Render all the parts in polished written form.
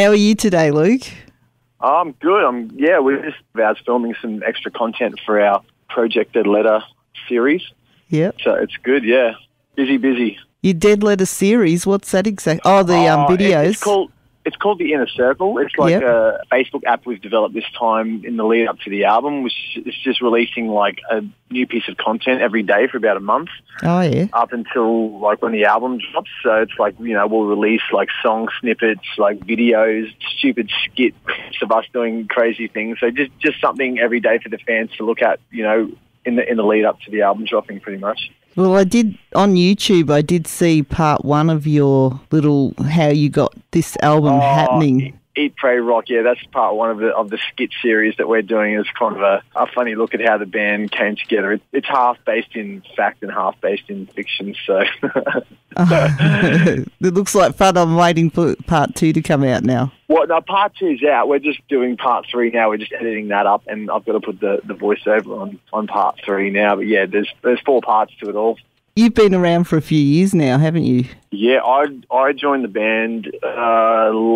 How are you today, Luke? I'm good. We're just about filming some extra content for our Project Dead Letter series. Yep. So it's good, yeah. Busy. Your Dead Letter series, what's that exactly? Oh, the videos. It's called The Inner Circle. It's like a Facebook app we've developed this time in the lead up to the album, which is just releasing like a new piece of content every day for about a month. Oh, yeah. Up until like when the album drops. So it's like, we'll release like song snippets, like videos, stupid skits of us doing crazy things. So just something every day for the fans to look at, in the lead up to the album dropping pretty much. Well, on YouTube, I did see part one of your little how you got this album happening. Eat, Pray, Rock, yeah, that's part one of the skit series that we're doing. It's kind of a funny look at how the band came together. It's half based in fact and half based in fiction, so... It looks like fun. I'm waiting for part two to come out now. Well, no, part two's out. We're just doing part three now. We're just editing that up, and I've got to put the voiceover on part three now. But yeah, there's 4 parts to it all. You've been around for a few years now, haven't you? Yeah, I joined the band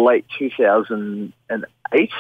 late 2008.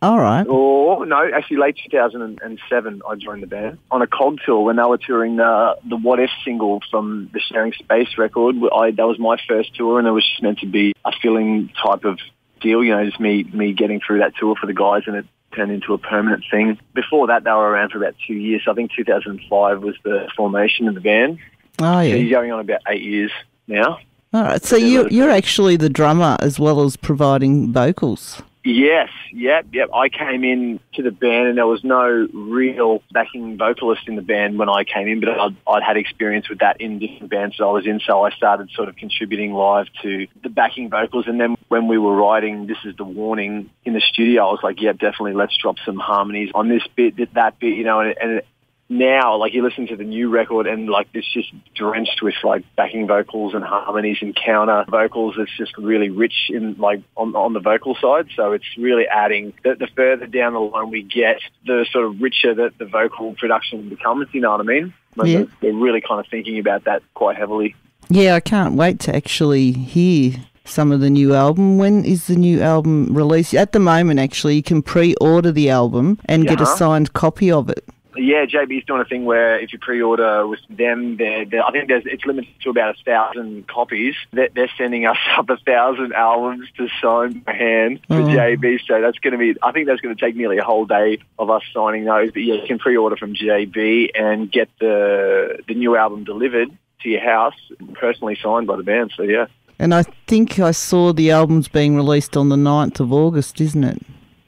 All right. Or no, actually late 2007 I joined the band on a COG tour when they were touring the What If single from the Sharing Space record. That was my first tour, and it was just meant to be a filling type of deal, just me getting through that tour for the guys, and it turned into a permanent thing. Before that, they were around for about 2 years. I think 2005 was the formation of the band. Oh, yeah. So you're going on about 8 years now. All right. So you're actually the drummer as well as providing vocals. Yes, yep. I came in to the band and there was no real backing vocalist in the band when I came in, but I'd had experience with that in different bands that I was in, so I started sort of contributing live to the backing vocals. And then when we were writing This Is the Warning in the studio, I was like, yeah, definitely, let's drop some harmonies on this bit, that bit, and now, like, you listen to the new record and, like, it's just drenched with, like, backing vocals and harmonies and counter vocals. It's just really rich in, like, on the vocal side. So it's really adding, the further down the line we get, the sort of richer that the vocal production becomes, you know what I mean? Like, yeah. They're really kind of thinking about that quite heavily. Yeah, I can't wait to actually hear some of the new album. When is the new album released? At the moment, actually, you can pre-order the album and get a signed copy of it. Yeah, JB's doing a thing where if you pre-order with them, I think it's limited to about 1,000 copies. They're sending us up 1,000 albums to sign by hand for JB. So that's going to be, I think that's going to take nearly a whole day of us signing those. But yeah, you can pre-order from JB and get the new album delivered to your house, personally signed by the band. So yeah. And I think I saw the album's being released on the 9th of August, isn't it?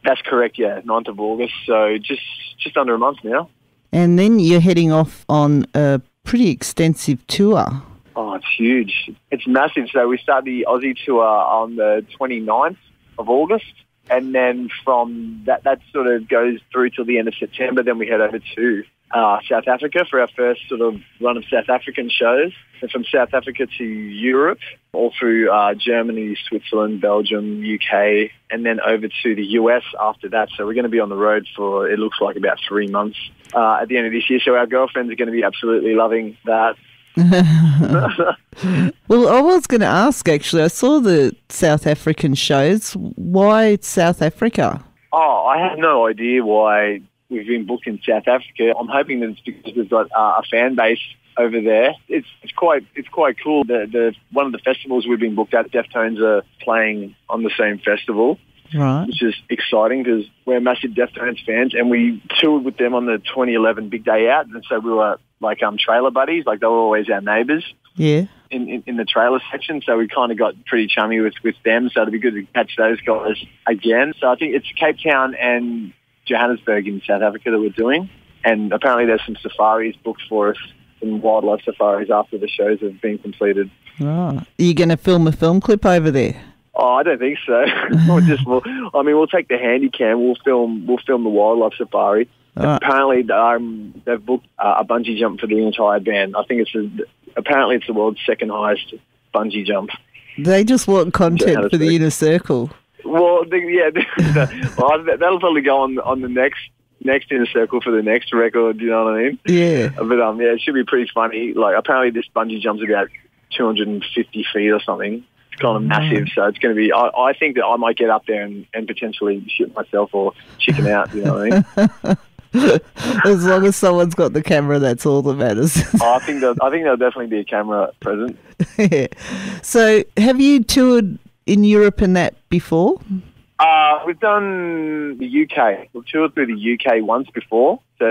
That's correct, yeah, 9th of August. So just under a month now. And then you're heading off on a pretty extensive tour. Oh, it's huge. It's massive. So we start the Aussie tour on the 29th of August. And then from that sort of goes through till the end of September. Then we head over to South Africa for our first sort of run of South African shows. And from South Africa to Europe, all through Germany, Switzerland, Belgium, UK, and then over to the US after that. So we're going to be on the road for, it looks like, about 3 months at the end of this year. So our girlfriends are going to be absolutely loving that. Well, I was going to ask, actually, I saw the South African shows. Why South Africa? Oh, I have no idea why we've been booked in South Africa. I'm hoping that it's because we've got a fan base over there. It's quite cool. The one of the festivals we've been booked at, Deftones, are playing on the same festival. Right. Which is exciting because we're massive Deftones fans, and we toured with them on the 2011 Big Day Out, and so we were like trailer buddies, like they were always our neighbours. Yeah. In the trailer section, so we kind of got pretty chummy with them, so it'd be good to catch those guys again. So I think it's Cape Town and Johannesburg in South Africa that we're doing, and apparently there's some safaris booked for us, some wildlife safaris after the shows have been completed. Oh. Are you going to film a film clip over there? Oh, I don't think so. We'll take the handy cam. We'll film the wildlife safari. Apparently, they've booked a bungee jump for the entire band. I think apparently it's the world's second highest bungee jump. They just want content for the Inner Circle. Well, that'll probably go on the next Inner Circle for the next record. You know what I mean? Yeah. But it should be pretty funny. Like, apparently this bungee jump's about 250 feet or something. It's kind of massive, so it's going to be... I think that I might get up there and potentially shit myself or chicken out, you know what I mean? As long as someone's got the camera, that's all that matters. I think there'll definitely be a camera present. Yeah. So have you toured in Europe and that before? We've done the UK. We've toured through the UK once before. So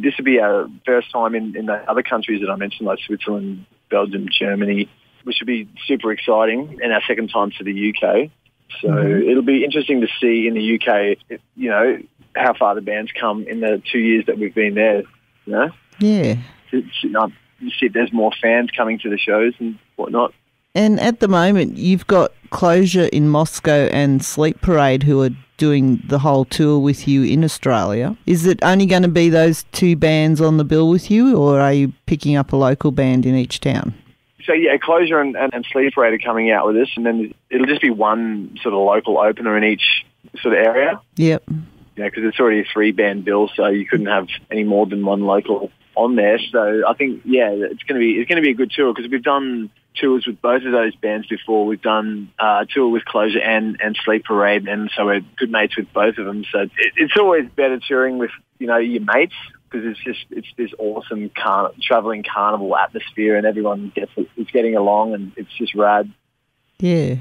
this would be our first time in the other countries that I mentioned, like Switzerland, Belgium, Germany, which would be super exciting, and our second time to the UK. So it'll be interesting to see in the UK, you know, how far the band's come in the 2 years that we've been there, you know? Yeah. You see if there's more fans coming to the shows and whatnot. And at the moment, you've got Closure in Moscow and Sleep Parade who are doing the whole tour with you in Australia. Is it only going to be those two bands on the bill with you, or are you picking up a local band in each town? So, yeah, Closure and Sleep Parade are coming out with us, and then it'll just be one sort of local opener in each sort of area. Yep. Yeah, because it's already a 3-band bill, so you couldn't have any more than one local on there. So I think, yeah, it's going to be a good tour, because we've done tours with both of those bands before. We've done a tour with Closure and Sleep Parade, and so we're good mates with both of them. So it's always better touring with, you know, your mates, because it's this awesome travelling carnival atmosphere, and everyone is getting along, and it's just rad. Yeah.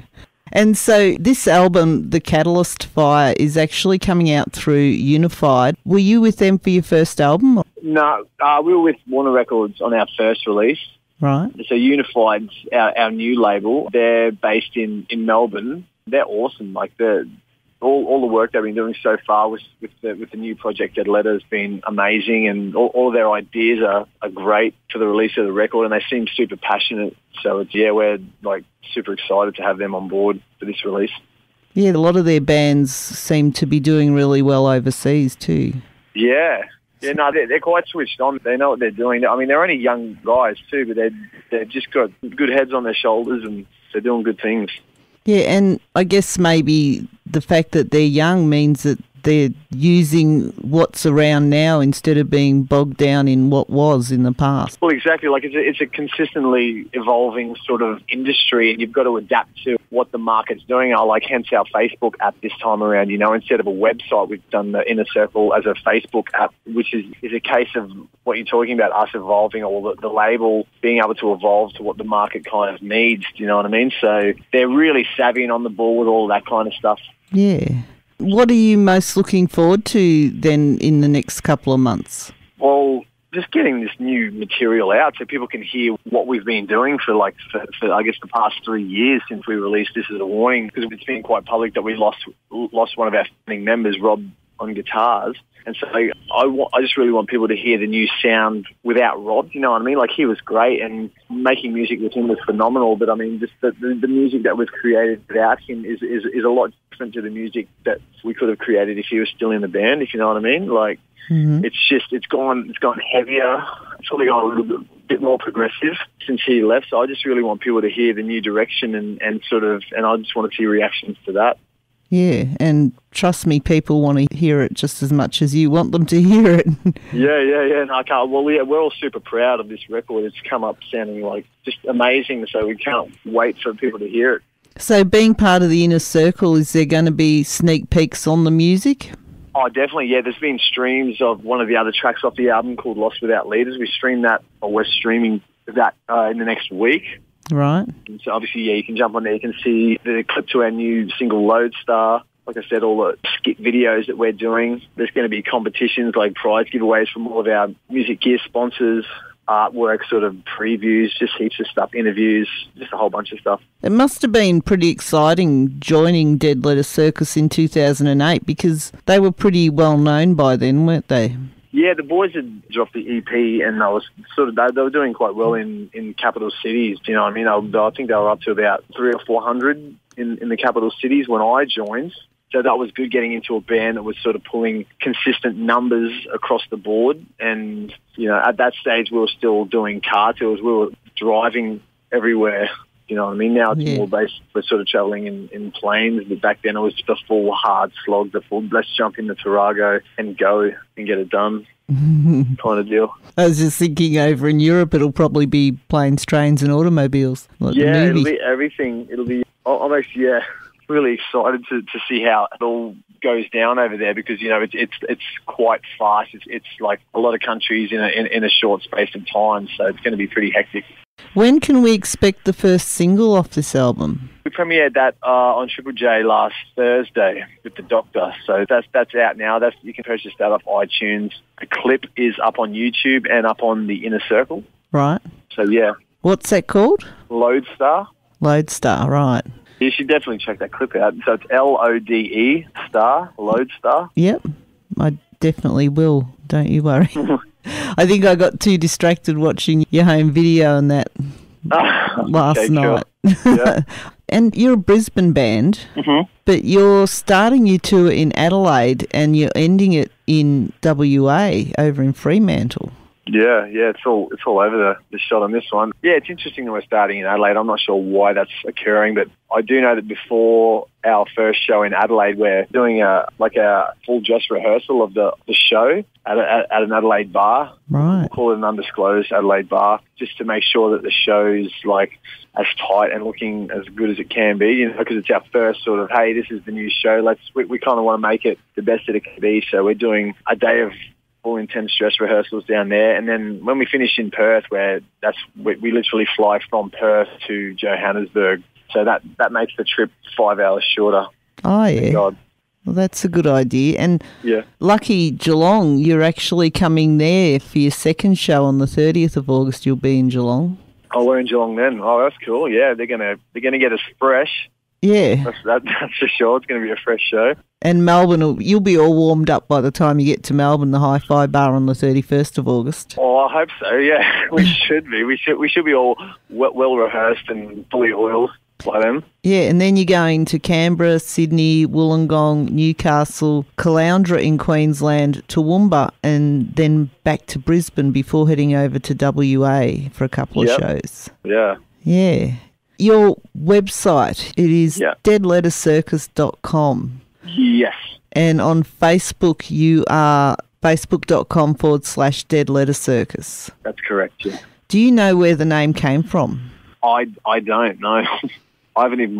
And so this album, The Catalyst Fire, is actually coming out through Unified. Were you with them for your first album? No, we were with Warner Records on our first release. Right. So Unified's our new label. They're based in Melbourne. They're awesome. Like all the work they've been doing so far with the new project Dead Letter has been amazing, and all of their ideas are great for the release of the record, and they seem super passionate. So we're like super excited to have them on board for this release. Yeah, a lot of their bands seem to be doing really well overseas too. Yeah. Yeah, no, they're quite switched on. They know what they're doing. I mean, they're only young guys too, but they've just got good heads on their shoulders, and they're doing good things. Yeah, and I guess maybe the fact that they're young means that they're using what's around now instead of being bogged down in what was in the past. Well, exactly. Like it's a consistently evolving sort of industry, and you've got to adapt to what the market's doing. Hence our Facebook app this time around. You know, instead of a website, we've done the Inner Circle as a Facebook app, which is a case of what you're talking about, us evolving, or the label being able to evolve to what the market kind of needs. Do you know what I mean? So they're really savvy and on the ball with all that kind of stuff. Yeah. What are you most looking forward to then in the next couple of months? Well, just getting this new material out so people can hear what we've been doing for I guess the past 3 years since we released This Is a Warning, because it's been quite public that we lost one of our founding members, Rob, on guitars. And so I just really want people to hear the new sound without Rob, you know what I mean? Like, he was great, and making music with him was phenomenal, but I mean, just the music that was created without him is a lot different to the music that we could have created if he was still in the band, if you know what I mean? Like, it's gone heavier. It's probably gone a little bit more progressive since he left. So I just really want people to hear the new direction and I just want to see reactions to that. Yeah, and trust me, people want to hear it just as much as you want them to hear it. Yeah. No, I can't. Well, we're all super proud of this record. It's come up sounding like just amazing, so we can't wait for people to hear it. So being part of the Inner Circle, is there going to be sneak peeks on the music? Oh, definitely, yeah. There's been streams of one of the other tracks off the album called Lost Without Leaders. We're streaming that in the next week. Right. And so obviously, yeah, you can jump on there. You can see the clip to our new single Lodestar. Like I said, all the skit videos that we're doing. There's going to be competitions like prize giveaways from all of our music gear sponsors, artwork sort of previews, just heaps of stuff, interviews, just a whole bunch of stuff. It must have been pretty exciting joining Dead Letter Circus in 2008, because they were pretty well known by then, weren't they? Yeah, the boys had dropped the EP, and they were doing quite well in capital cities. You know what I mean? I think they were up to about 300 or 400 in the capital cities when I joined. So that was good, getting into a band that was sort of pulling consistent numbers across the board. And, you know, at that stage we were still doing car tours. We were driving everywhere. You know what I mean? Now it's more based, we're sort of travelling in planes, but back then it was the full hard slog, let's jump in the Tarago and go and get it done. kind of deal. I was just thinking over in Europe it'll probably be planes, trains and automobiles, like the movie. It'll be everything. I'm actually, really excited to see how it all goes down over there because, it's quite fast. It's like a lot of countries in a short space of time, so it's going to be pretty hectic. When can we expect the first single off this album? We premiered that on Triple J last Thursday with the Doctor, so that's out now. You can purchase that off iTunes. The clip is up on YouTube and up on the Inner Circle. Right. So yeah. What's that called? Lodestar. Lodestar, right. You should definitely check that clip out. So it's LODE star, Lodestar. Yep, I definitely will. Don't you worry. I think I got too distracted watching your home video and that last night. Sure. Yeah. And you're a Brisbane band, but you're starting your tour in Adelaide and you're ending it in WA over in Fremantle. Yeah, it's all over the shot on this one. Yeah, it's interesting that we're starting in Adelaide. I'm not sure why that's occurring, but I do know that before our first show in Adelaide, we're doing a full dress rehearsal of the show at an Adelaide bar. Right. We'll call it an undisclosed Adelaide bar, just to make sure that the show's like as tight and looking as good as it can be, because it's our first sort of, hey, this is the new show. We kind of want to make it the best that it can be. So we're doing a day of full intense dress rehearsals down there, and then when we finish in Perth, we literally fly from Perth to Johannesburg, so that makes the trip 5 hours shorter. Oh yeah. Thank God. Well, that's a good idea. And yeah, lucky Geelong, you're actually coming there for your second show on the 30th of August. You'll be in Geelong. Oh, we're in Geelong then. Oh, that's cool. Yeah, they're gonna get us fresh. Yeah. That's for sure. It's going to be a fresh show. And Melbourne, you'll be all warmed up by the time you get to Melbourne, the Hi-Fi Bar on the 31st of August. Oh, I hope so, yeah. We should be. We should be all well rehearsed and fully oiled by then. Yeah, and then you're going to Canberra, Sydney, Wollongong, Newcastle, Caloundra in Queensland, Toowoomba, and then back to Brisbane before heading over to WA for a couple of shows. Yeah. Yeah. Your website, it is deadlettercircus.com. Yes. And on Facebook, you are facebook.com/Dead Letter Circus. That's correct, yeah. Do you know where the name came from? I don't know. I haven't even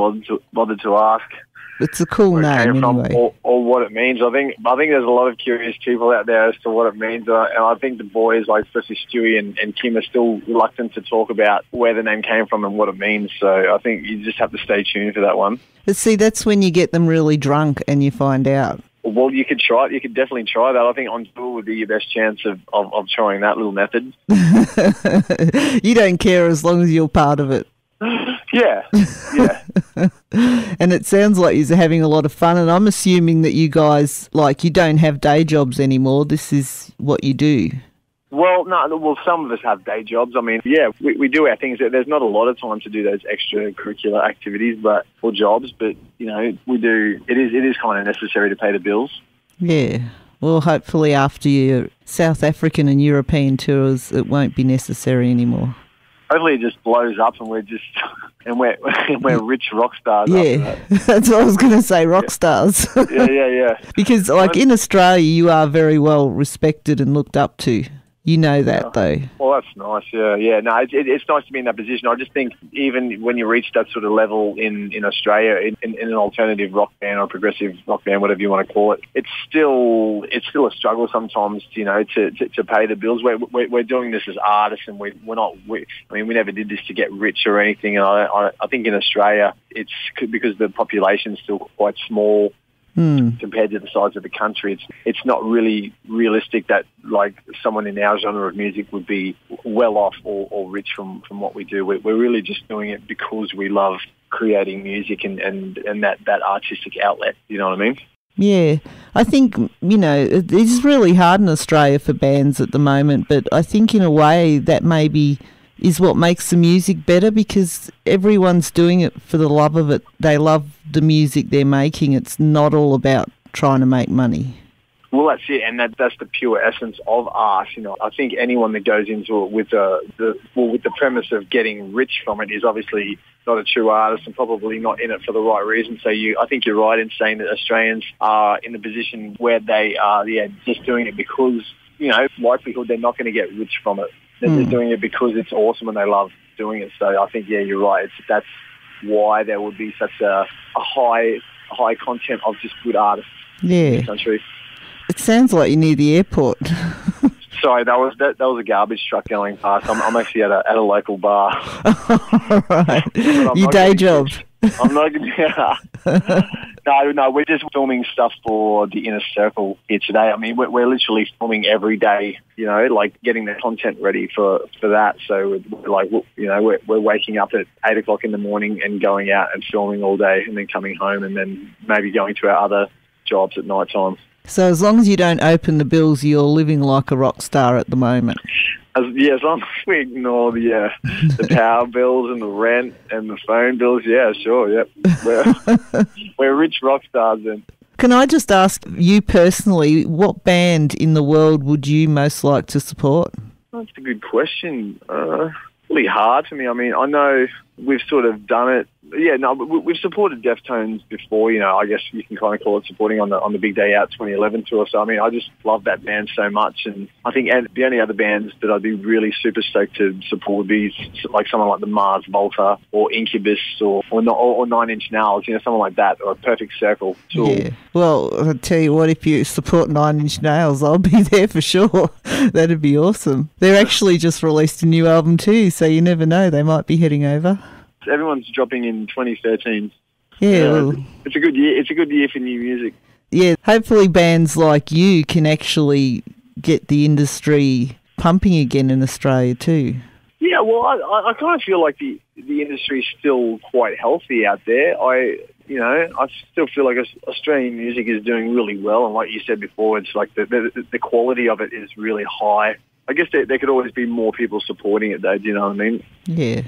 bothered to ask. It's a cool name anyway. Or what it means. I think there's a lot of curious people out there as to what it means. And I think the boys, like especially Stewie and Kim, are still reluctant to talk about where the name came from and what it means. So I think you just have to stay tuned for that one. But see, that's when you get them really drunk and you find out. Well, you could try it. You could definitely try that. I think on tour would be your best chance of trying that little method. You don't care as long as you're part of it. Yeah. And it sounds like you're having a lot of fun, and I'm assuming that you guys, you don't have day jobs anymore. This is what you do. Well, no. Well, some of us have day jobs. I mean, yeah, we do our things. There's not a lot of time to do those extracurricular activities, or jobs. But we do. It is kind of necessary to pay the bills. Yeah. Well, hopefully after your South African and European tours, it won't be necessary anymore. Hopefully it just blows up and we're rich rock stars. Yeah, that's what I was going to say, rock stars. Yeah. Because in Australia, you are very well respected and looked up to. You know that, though. Well, that's nice, yeah. No, it's nice to be in that position. I just think even when you reach that sort of level in Australia, in an alternative rock band or progressive rock band, whatever you want to call it, it's still a struggle sometimes, to pay the bills. We're doing this as artists, and we never did this to get rich or anything. And I think in Australia, it's because the population's still quite small. Compared to the size of the country, it's not really realistic that someone in our genre of music would be well off or rich from what we do. We're really just doing it because we love creating music and that artistic outlet. You know what I mean? Yeah, I think, it's really hard in Australia for bands at the moment, but I think in a way that maybe is what makes the music better, because everyone's doing it for the love of it. They love the music they're making. It's not all about trying to make money. Well, that's it, and that's the pure essence of art. I think anyone that goes into it with the premise of getting rich from it is obviously not a true artist and probably not in it for the right reason. So I think you're right in saying that Australians are in the position where they are, just doing it because likelihood they're not going to get rich from it. They're doing it because it's awesome and they love doing it. So I think, yeah, you're right. That's why there would be such a high content of just good artists in this country. It sounds like you're near the airport. Sorry, that was a garbage truck going past. I'm actually at a local bar. All right. Your day job. I'm not going to... No, we're just filming stuff for the Inner Circle here today. I mean, we're literally filming every day, like getting the content ready for that. So, we're waking up at 8 o'clock in the morning and going out and filming all day and then coming home and then maybe going to our other jobs at night time. So as long as you don't open the bills, you're living like a rock star at the moment. As long as we ignore the power bills and the rent and the phone bills, yeah, sure, yep. We're rich rock stars then. Can I just ask you personally, what band in the world would you most like to support? That's a good question. Really hard for me. I mean, I know we've sort of done it. Yeah, no, we've supported Deftones before. I guess you can kind of call it supporting on the Big Day Out 2011 tour. So I mean, I just love that band so much, and I think the only other bands that I'd be really super stoked to support would be like someone like the Mars Volta or Incubus or 9 Inch Nails, someone like that, or a Perfect Circle tour. Yeah. Well, I'll tell you what, if you support 9 Inch Nails, I'll be there for sure. That'd be awesome. They're actually just released a new album too, so you never know, they might be heading over. Everyone's dropping in 2013. Yeah, well, it's a good year. It's a good year for new music. Yeah, hopefully bands like you can actually get the industry pumping again in Australia too. Yeah, well, I kind of feel like the industry's still quite healthy out there. I still feel like Australian music is doing really well, and like you said before, it's like the quality of it is really high. I guess there could always be more people supporting it though. Do you know what I mean? Yeah.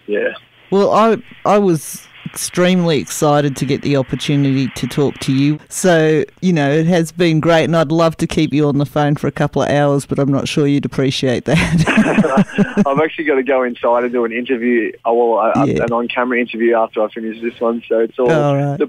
Yeah. Well, I was extremely excited to get the opportunity to talk to you. So, it has been great, and I'd love to keep you on the phone for a couple of hours, but I'm not sure you'd appreciate that. I've actually got to go inside and do an interview, an on-camera interview after I finish this one. So it's all right. The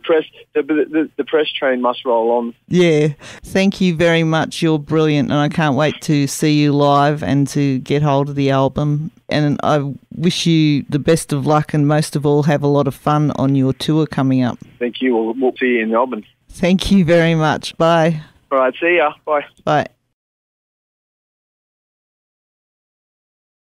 press train must roll on. Yeah. Thank you very much. You're brilliant, and I can't wait to see you live and to get hold of the album. And I wish you the best of luck, and most of all, have a lot of fun on your tour coming up. Thank you. We'll see you in Melbourne. Thank you very much. Bye. All right. See ya. Bye. Bye.